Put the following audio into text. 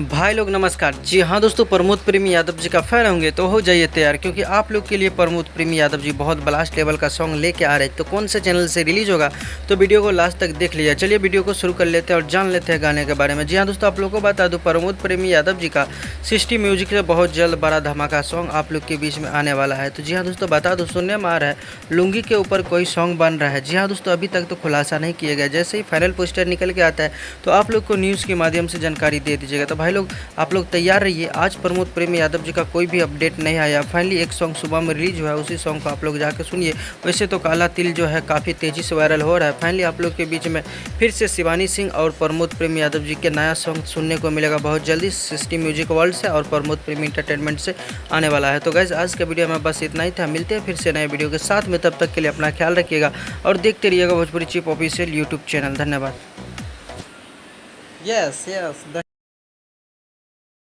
भाई लोग नमस्कार। जी हाँ दोस्तों, प्रमोद प्रेमी यादव जी का फैन होंगे तो हो जाइए तैयार, क्योंकि आप लोग के लिए प्रमोद प्रेमी यादव जी बहुत ब्लास्ट लेवल का सॉन्ग लेके आ रहे हैं। तो कौन से चैनल से रिलीज होगा तो वीडियो को लास्ट तक देख लिया। चलिए वीडियो को शुरू कर लेते हैं और जान लेते हैं गाने के बारे में। जी हाँ दोस्तों, आप लोगों को बता दूँ प्रमोद प्रेमी यादव जी का 60 म्यूजिक से बहुत जल्द बड़ा धमाका सॉन्ग आप लोग के बीच में आने वाला है। तो जी हाँ दोस्तों, बता दो सुनने में आ रहा है लुंगी के ऊपर कोई सॉन्ग बन रहा है। जी हाँ दोस्तों, अभी तक तो खुलासा नहीं किया गया। जैसे ही फाइनल पोस्टर निकल के आता है तो आप लोग को न्यूज़ के माध्यम से जानकारी दे दीजिएगा। तो भाई लोग आप लोग तैयार रहिए। आज प्रमोद प्रेमी यादव जी का कोई भी अपडेट नहीं आया। फाइनली एक सॉन्ग सुबह में रिलीज हुआ है, उसी सॉन्ग को आप लोग जाकर सुनिए। वैसे तो काला तिल जो है काफ़ी तेज़ी से वायरल हो रहा है। फाइनली आप लोग के बीच में फिर से शिवानी सिंह और प्रमोद प्रेमी यादव जी के नया सॉन्ग सुनने को मिलेगा बहुत जल्दी 60 म्यूजिक वर्ल्ड से और प्रमोद प्रेमी एंटरटेनमेंट से आने वाला है। तो गाइस आज के वीडियो में बस इतना ही था। मिलते हैं फिर से नए वीडियो के साथ में। तब तक के लिए अपना ख्याल रखिएगा और देखते रहिएगा Bhojpuri chip official YouTube channel. धन्यवाद। Yes.